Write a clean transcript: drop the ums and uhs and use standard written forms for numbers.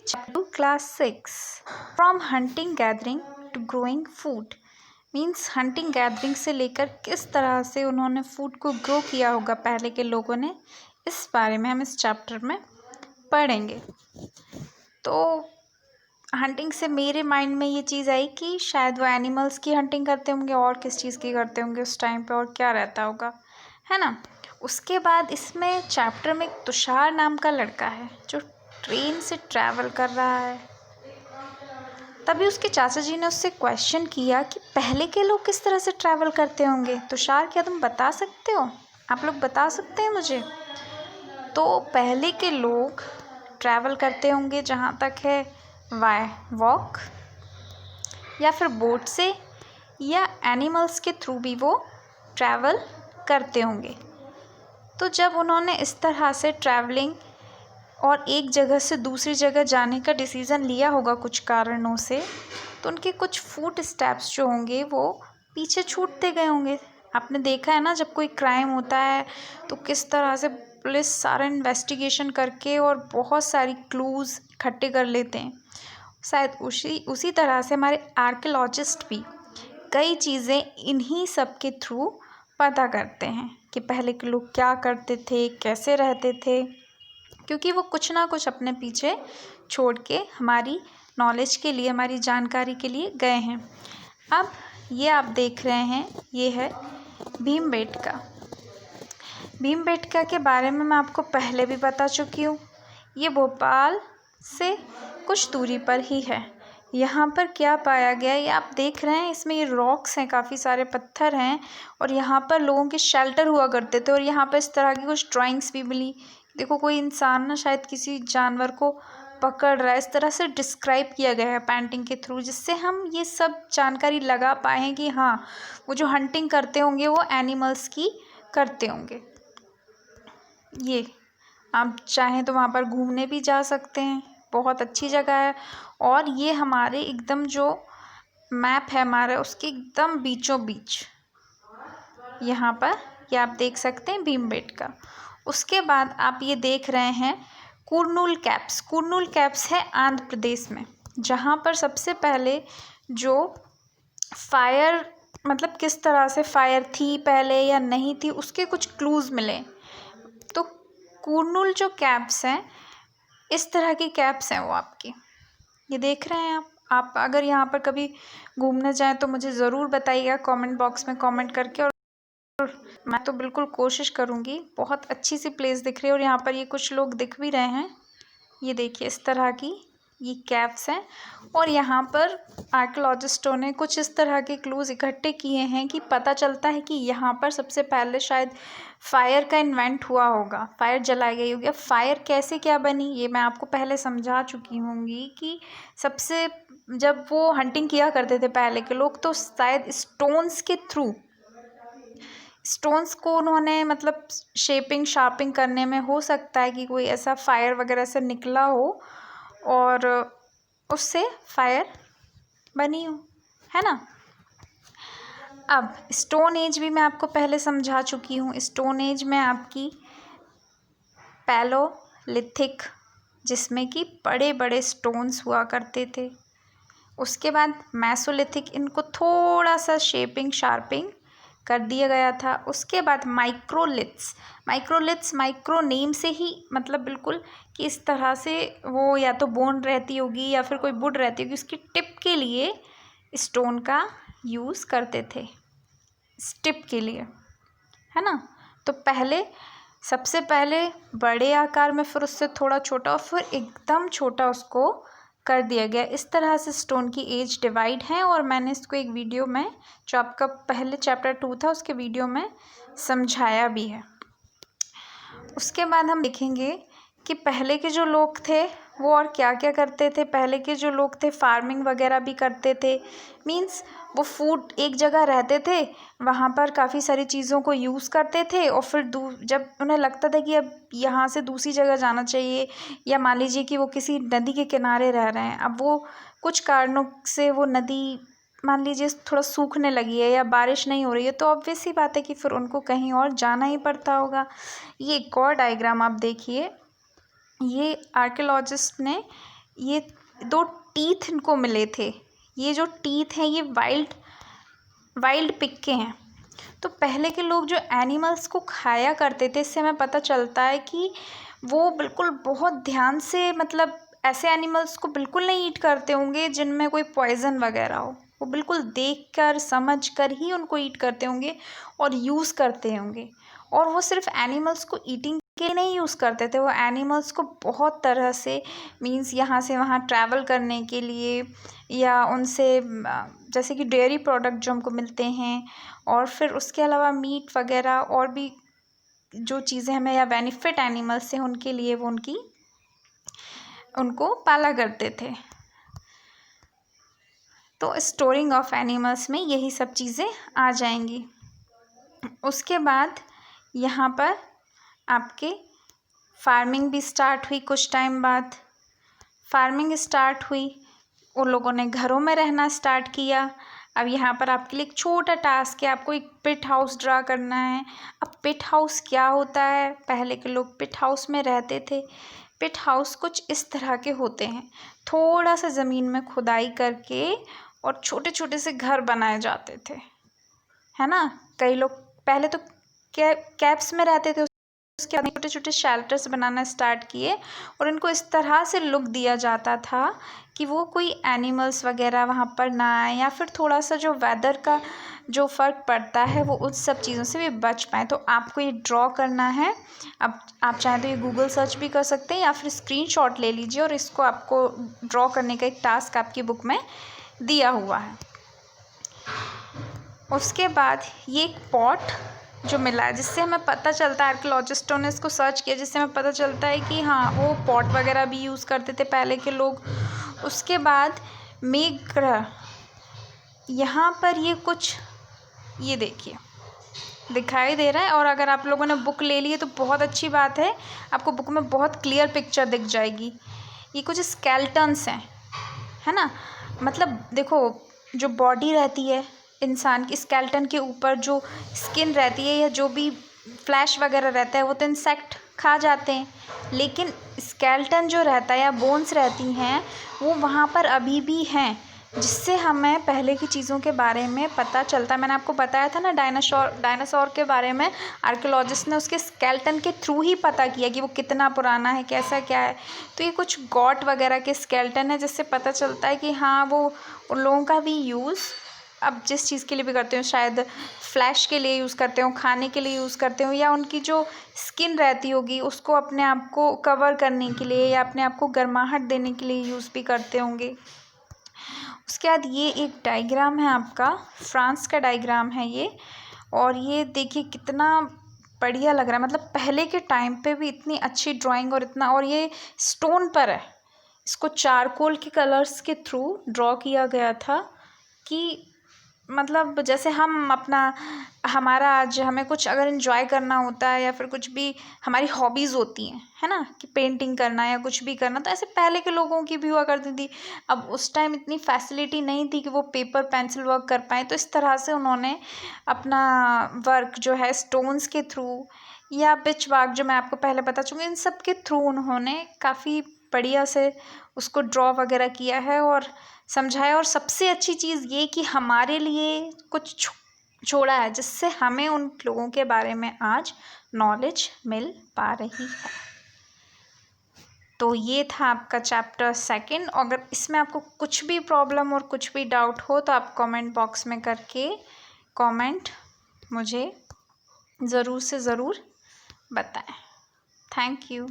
Chapter Class 6 From Hunting Gathering to Growing Food means hunting gathering से लेकर किस तरह से उन्होंने फूड को ग्रो किया होगा पहले के लोगों ने, इस बारे में हम इस चैप्टर में पढ़ेंगे। तो हंटिंग से मेरे माइंड में ये चीज़ आई कि शायद वो एनिमल्स की हंटिंग करते होंगे और किस चीज़ की करते होंगे उस टाइम पे और क्या रहता होगा, है ना। उसके बाद इसमें चैप्टर में एक तुषार नाम का लड़का है जो ट्रेन से ट्रैवल कर रहा है। तभी उसके चाचा जी ने उससे क्वेश्चन किया कि पहले के लोग किस तरह से ट्रैवल करते होंगे। तुषार, क्या तुम बता सकते हो? आप लोग बता सकते हैं मुझे? तो पहले के लोग ट्रैवल करते होंगे जहाँ तक है बाय वॉक या फिर बोट से या एनिमल्स के थ्रू भी वो ट्रैवल करते होंगे। तो जब उन्होंने इस तरह से ट्रैवलिंग और एक जगह से दूसरी जगह जाने का डिसीज़न लिया होगा कुछ कारणों से, तो उनके कुछ फुट स्टेप्स जो होंगे वो पीछे छूटते गए होंगे। आपने देखा है ना, जब कोई क्राइम होता है तो किस तरह से पुलिस सारा इन्वेस्टिगेशन करके और बहुत सारी क्लूज़ इकट्ठे कर लेते हैं। शायद उसी तरह से हमारे आर्कियोलॉजिस्ट भी कई चीज़ें इन्हीं सब के थ्रू पता करते हैं कि पहले के लोग क्या करते थे, कैसे रहते थे, क्योंकि वो कुछ ना कुछ अपने पीछे छोड़ के हमारी नॉलेज के लिए, हमारी जानकारी के लिए गए हैं। अब ये आप देख रहे हैं, ये है भीमबेटका। भीमबेटका के बारे में मैं आपको पहले भी बता चुकी हूँ। ये भोपाल से कुछ दूरी पर ही है। यहाँ पर क्या पाया गया ये आप देख रहे हैं। इसमें ये रॉक्स हैं, काफ़ी सारे पत्थर हैं और यहाँ पर लोगों के शेल्टर हुआ करते थे। और यहाँ पर इस तरह की कुछ ड्राइंग्स भी मिली। देखो, कोई इंसान ना शायद किसी जानवर को पकड़ रहा है, इस तरह से डिस्क्राइब किया गया है पेंटिंग के थ्रू, जिससे हम ये सब जानकारी लगा पाएँ कि हाँ, वो जो हंटिंग करते होंगे वो एनिमल्स की करते होंगे। ये आप चाहें तो वहाँ पर घूमने भी जा सकते हैं, बहुत अच्छी जगह है। और ये हमारे एकदम जो मैप है हमारा, उसके एकदम बीचों बीच यहाँ पर ये आप देख सकते हैं भीमबेटका। उसके बाद आप ये देख रहे हैं कुरनूल कैप्स। कुरनूल कैप्स है आंध्र प्रदेश में, जहाँ पर सबसे पहले जो फायर, मतलब किस तरह से फायर थी पहले या नहीं थी, उसके कुछ क्लूज़ मिले। तो कुरनूल जो कैप्स हैं, इस तरह की कैप्स हैं वो आपकी, ये देख रहे हैं आप अगर यहाँ पर कभी घूमने जाएं तो मुझे ज़रूर बताइएगा कमेंट बॉक्स में कमेंट करके। और मैं तो बिल्कुल कोशिश करूँगी। बहुत अच्छी सी प्लेस दिख रही है और यहाँ पर ये कुछ लोग दिख भी रहे हैं। ये देखिए, इस तरह की ये कैप्स हैं। और यहाँ पर आर्कियोलॉजिस्टों ने कुछ इस तरह के क्लूज़ इकट्ठे किए हैं कि पता चलता है कि यहाँ पर सबसे पहले शायद फायर का इन्वेंट हुआ होगा, फायर जलाई गई होगी। अब फायर कैसे क्या बनी ये मैं आपको पहले समझा चुकी होंगी कि सबसे जब वो हंटिंग किया करते थे पहले के लोग, तो शायद स्टोन्स के थ्रू, स्टोन्स को उन्होंने मतलब शेपिंग शार्पिंग करने में हो सकता है कि कोई ऐसा फायर वगैरह से निकला हो और उससे फायर बनी हो, है ना। अब स्टोन एज भी मैं आपको पहले समझा चुकी हूँ। स्टोन एज में आपकी पैलोलिथिक, जिसमें कि बड़े बड़े स्टोन्स हुआ करते थे। उसके बाद मेसोलिथिक, इनको थोड़ा सा शेपिंग शार्पिंग कर दिया गया था। उसके बाद माइक्रोलिथ्स। माइक्रो नेम से ही मतलब बिल्कुल कि इस तरह से वो या तो बोन रहती होगी या फिर कोई वुड रहती होगी, उसकी टिप के लिए स्टोन का यूज़ करते थे, टिप के लिए, है ना। तो पहले सबसे पहले बड़े आकार में, फिर उससे थोड़ा छोटा और फिर एकदम छोटा उसको कर दिया गया। इस तरह से स्टोन की एज डिवाइड है और मैंने इसको एक वीडियो में, जो आपका पहले चैप्टर 2 था उसके वीडियो में समझाया भी है। उसके बाद हम देखेंगे कि पहले के जो लोग थे वो और क्या क्या करते थे। पहले के जो लोग थे फार्मिंग वगैरह भी करते थे। मीन्स वो फूड एक जगह रहते थे, वहाँ पर काफ़ी सारी चीज़ों को यूज़ करते थे और फिर जब उन्हें लगता था कि अब यहाँ से दूसरी जगह जाना चाहिए, या मान लीजिए कि वो किसी नदी के किनारे रह रहे हैं, अब वो कुछ कारणों से वो नदी मान लीजिए थोड़ा सूखने लगी है या बारिश नहीं हो रही है, तो ऑब्वियस सी बात है कि फिर उनको कहीं और जाना ही पड़ता होगा। ये एक और डायग्राम आप देखिए, ये आर्कियोलॉजिस्ट ने ये 2 टीथ इनको मिले थे। ये जो टीथ हैं ये वाइल्ड पिग के हैं। तो पहले के लोग जो एनिमल्स को खाया करते थे, इससे हमें पता चलता है कि वो बिल्कुल बहुत ध्यान से, मतलब ऐसे एनिमल्स को बिल्कुल नहीं ईट करते होंगे जिनमें कोई पॉइज़न वगैरह हो। वो बिल्कुल देख कर समझ कर ही उनको ईट करते होंगे और यूज़ करते होंगे। और वो सिर्फ एनिमल्स को ईटिंग के नहीं यूज़ करते थे, वो एनिमल्स को बहुत तरह से, मीन्स यहाँ से वहाँ ट्रैवल करने के लिए, या उनसे जैसे कि डेयरी प्रोडक्ट जो हमको मिलते हैं, और फिर उसके अलावा मीट वगैरह और भी जो चीज़ें हमें या बेनिफिट एनिमल्स से उनके लिए वो उनको पाला करते थे। तो स्टोरिंग ऑफ एनिमल्स में यही सब चीज़ें आ जाएंगी। उसके बाद यहाँ पर आपके फार्मिंग भी स्टार्ट हुई। कुछ टाइम बाद फार्मिंग स्टार्ट हुई, उन लोगों ने घरों में रहना स्टार्ट किया। अब यहाँ पर आपके लिए एक छोटा टास्क है, आपको एक पिट हाउस ड्रा करना है। अब पिट हाउस क्या होता है? पहले के लोग पिट हाउस में रहते थे। पिट हाउस कुछ इस तरह के होते हैं, थोड़ा सा ज़मीन में खुदाई करके और छोटे छोटे से घर बनाए जाते थे, है ना। कई लोग पहले तो कैप्स में रहते थे, उसके बाद छोटे छोटे शेल्टर्स बनाना स्टार्ट किए और इनको इस तरह से लुक दिया जाता था कि वो कोई एनिमल्स वगैरह वहाँ पर ना आए, या फिर थोड़ा सा जो वेदर का जो फ़र्क पड़ता है वो उस सब चीज़ों से भी बच पाए। तो आपको ये ड्रॉ करना है। अब आप चाहें तो ये गूगल सर्च भी कर सकते हैं या फिर स्क्रीनशॉट ले लीजिए, और इसको आपको ड्रॉ करने का एक टास्क आपकी बुक में दिया हुआ है। उसके बाद ये एक पॉट जो मिला है, जिससे हमें पता चलता है, आर्कियोलॉजिस्टों ने इसको सर्च किया, जिससे हमें पता चलता है कि हाँ वो पॉट वगैरह भी यूज़ करते थे पहले के लोग। उसके बाद मेघग्रह, यहाँ पर ये कुछ, ये देखिए दिखाई दे रहा है। और अगर आप लोगों ने बुक ले ली है तो बहुत अच्छी बात है, आपको बुक में बहुत क्लियर पिक्चर दिख जाएगी। ये कुछ स्केल्टन्स हैं, है ना। मतलब देखो, जो बॉडी रहती है इंसान की, स्केल्टन के ऊपर जो स्किन रहती है या जो भी फ्लैश वगैरह रहता है वो तो इंसेक्ट खा जाते हैं, लेकिन स्केल्टन जो रहता है या बोन्स रहती हैं वो वहाँ पर अभी भी हैं, जिससे हमें पहले की चीज़ों के बारे में पता चलता है। मैंने आपको बताया था ना डायनासोर के बारे में, आर्कियोलॉजिस्ट ने उसके स्केल्टन के थ्रू ही पता किया कि वो कितना पुराना है, कैसा क्या है। तो ये कुछ गॉट वगैरह के स्केल्टन है, जिससे पता चलता है कि हाँ वो उन लोगों का भी यूज़ अब जिस चीज़ के लिए भी करते हो, शायद फ्लैश के लिए यूज़ करते हो, खाने के लिए यूज़ करते हो, या उनकी जो स्किन रहती होगी उसको अपने आप को कवर करने के लिए या अपने आप को गर्माहट देने के लिए यूज़ भी करते होंगे। उसके बाद ये एक डायग्राम है आपका, फ्रांस का डायग्राम है ये, और ये देखिए कितना बढ़िया लग रहा है। मतलब पहले के टाइम पे भी इतनी अच्छी ड्राइंग, और इतना, और ये स्टोन पर है, इसको चारकोल के कलर्स के थ्रू ड्रॉ किया गया था कि मतलब जैसे हम हमारा आज हमें कुछ अगर इन्जॉय करना होता है या फिर कुछ भी हमारी हॉबीज़ होती हैं, है ना, कि पेंटिंग करना या कुछ भी करना, तो ऐसे पहले के लोगों की भी हुआ करती थी। अब उस टाइम इतनी फैसिलिटी नहीं थी कि वो पेपर पेंसिल वर्क कर पाएँ, तो इस तरह से उन्होंने अपना वर्क जो है स्टोन्स के थ्रू या बिच वार्क जो मैं आपको पहले बता चुकी हूँ, इन सब के थ्रू उन्होंने काफ़ी बढ़िया से उसको ड्रॉ वगैरह किया है और समझाया। और सबसे अच्छी चीज़ ये कि हमारे लिए कुछ छोड़ा है, जिससे हमें उन लोगों के बारे में आज नॉलेज मिल पा रही है। तो ये था आपका चैप्टर 2। अगर इसमें आपको कुछ भी प्रॉब्लम और कुछ भी डाउट हो तो आप कमेंट बॉक्स में करके कमेंट मुझे ज़रूर से ज़रूर बताएं। Thank you.